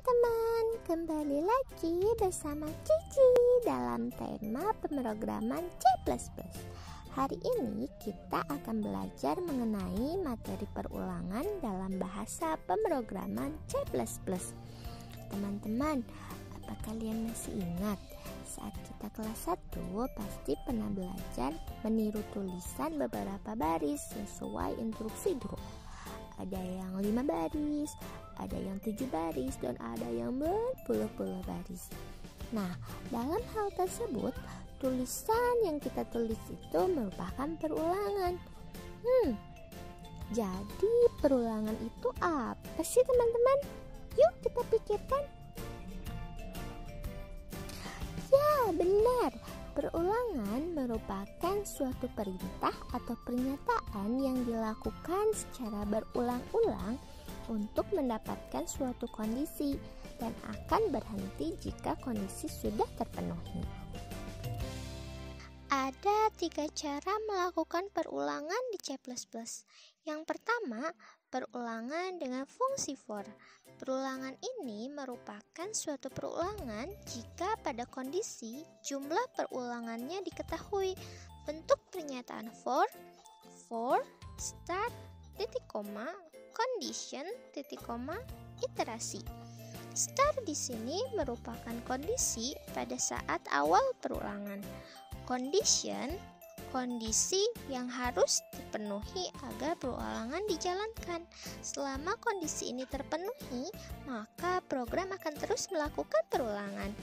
teman-teman, kembali lagi bersama Cici dalam tema pemrograman C++. Hari ini kita akan belajar mengenai materi perulangan dalam bahasa pemrograman C++. Teman-teman, apa kalian masih ingat saat kita kelas 1 pasti pernah belajar meniru tulisan beberapa baris sesuai instruksi guru. Ada yang 5 baris, ada yang 7 baris, dan ada yang berpuluh-puluh baris. Nah, dalam hal tersebut, tulisan yang kita tulis itu merupakan perulangan. Jadi perulangan itu apa sih teman-teman? Yuk kita pikirkan. Ya, benar. Perulangan merupakan suatu perintah atau pernyataan yang dilakukan secara berulang-ulang untuk mendapatkan suatu kondisi dan akan berhenti jika kondisi sudah terpenuhi. Ada 3 cara melakukan perulangan di C++. Yang pertama, perulangan dengan fungsi for. Perulangan ini merupakan suatu perulangan jika pada kondisi jumlah perulangannya diketahui. Bentuk pernyataan for start, titik koma, condition, titik koma, iterasi. Start di sini merupakan kondisi pada saat awal perulangan. Condition, kondisi yang harus dipenuhi agar perulangan dijalankan. Selama kondisi ini terpenuhi, maka program akan terus melakukan perulangan.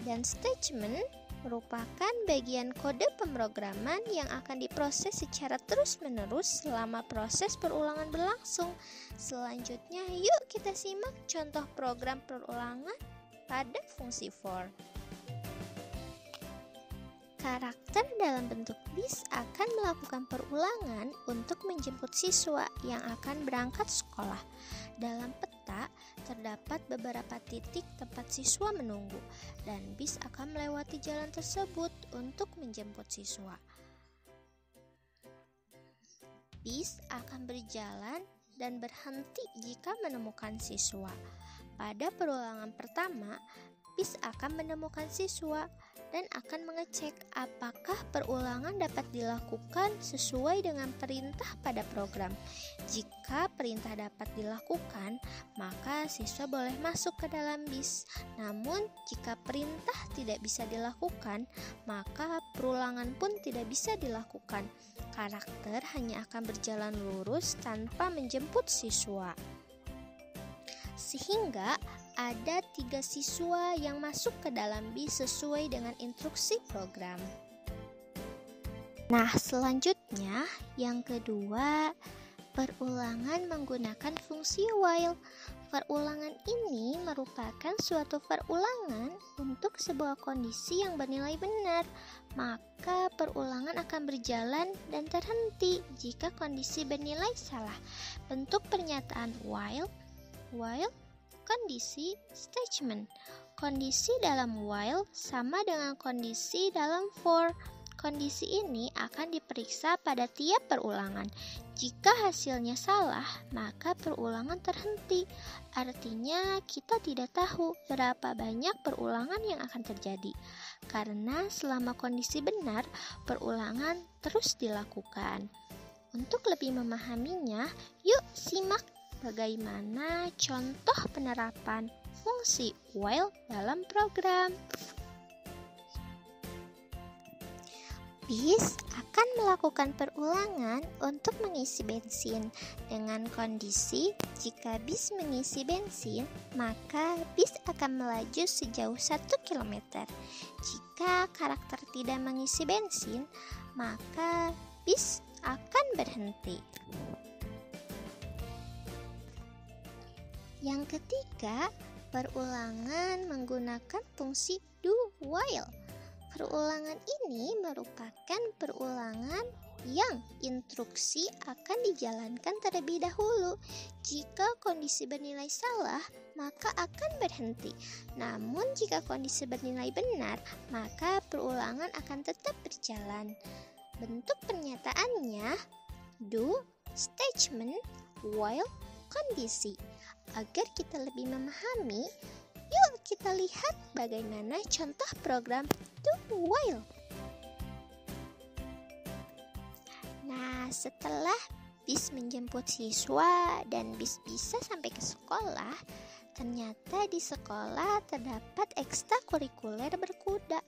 Dan statement merupakan bagian kode pemrograman yang akan diproses secara terus-menerus selama proses perulangan berlangsung. Selanjutnya, yuk kita simak contoh program perulangan pada fungsi for. Karakter dalam bentuk bis akan melakukan perulangan untuk menjemput siswa yang akan berangkat sekolah. Dalam peta terdapat beberapa titik tempat siswa menunggu dan bis akan melewati jalan tersebut untuk menjemput siswa. Bis akan berjalan dan berhenti jika menemukan siswa. Pada perulangan pertama, bis akan menemukan siswa dan akan mengecek apakah perulangan dapat dilakukan sesuai dengan perintah pada program. Jika perintah dapat dilakukan, maka siswa boleh masuk ke dalam bis. Namun, jika perintah tidak bisa dilakukan, maka perulangan pun tidak bisa dilakukan. Karakter hanya akan berjalan lurus tanpa menjemput siswa. Sehingga ada 3 siswa yang masuk ke dalam bis sesuai dengan instruksi program. Nah, selanjutnya yang kedua, perulangan menggunakan fungsi while. Perulangan ini merupakan suatu perulangan untuk sebuah kondisi yang bernilai benar. Maka perulangan akan berjalan dan terhenti jika kondisi bernilai salah. Bentuk pernyataan while, kondisi, statement. Kondisi dalam while sama dengan kondisi dalam for. Kondisi ini akan diperiksa pada tiap perulangan. Jika hasilnya salah, maka perulangan terhenti. Artinya kita tidak tahu berapa banyak perulangan yang akan terjadi. Karena selama kondisi benar, perulangan terus dilakukan. Untuk lebih memahaminya, yuk simak bagaimana contoh penerapan fungsi while dalam program. Bis akan melakukan perulangan untuk mengisi bensin. Dengan kondisi, jika bis mengisi bensin, maka bis akan melaju sejauh 1 km. Jika karakter tidak mengisi bensin, maka bis akan berhenti. Yang ketiga, perulangan menggunakan fungsi do while. Perulangan ini merupakan perulangan yang instruksi akan dijalankan terlebih dahulu. Jika kondisi bernilai salah, maka akan berhenti. Namun jika kondisi bernilai benar, maka perulangan akan tetap berjalan. Bentuk pernyataannya do, statement, while, kondisi. Agar kita lebih memahami, kita lihat bagaimana contoh program do while. Nah, setelah bis menjemput siswa dan bis bisa sampai ke sekolah, ternyata di sekolah terdapat ekstrakurikuler berkuda.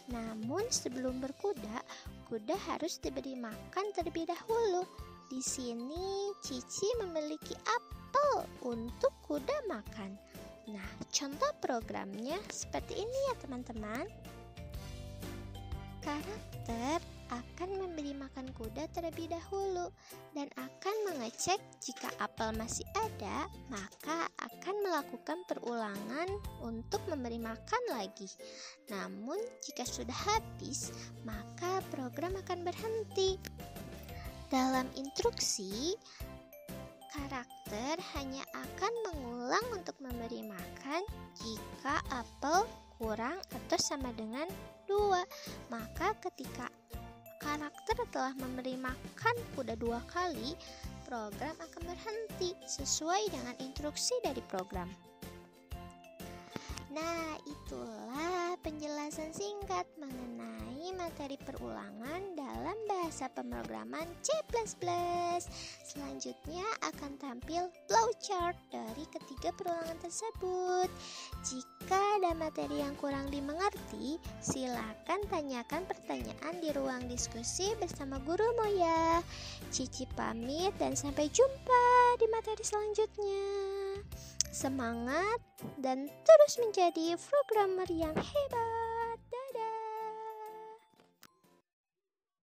Namun sebelum berkuda, kuda harus diberi makan terlebih dahulu. Di sini Cici memiliki apel untuk kuda makan. Nah, contoh programnya seperti ini ya teman-teman. Karakter akan memberi makan kuda terlebih dahulu dan akan mengecek jika apel masih ada, maka akan melakukan perulangan untuk memberi makan lagi. Namun jika sudah habis, maka program akan berhenti. Dalam instruksi, karakter hanya akan mengulang untuk memberi makan jika apel kurang atau sama dengan 2. Maka ketika karakter telah memberi makan kuda 2 kali, program akan berhenti sesuai dengan instruksi dari program. Nah, itulah penjelasan singkat mengenai materi perulangan dalam bahasa pemrograman C++. Selanjutnya akan tampil flowchart dari ketiga perulangan tersebut. Jika ada materi yang kurang dimengerti, silakan tanyakan pertanyaan di ruang diskusi bersama gurumu ya. Cici pamit dan sampai jumpa di materi selanjutnya. Semangat dan terus menjadi programmer yang hebat.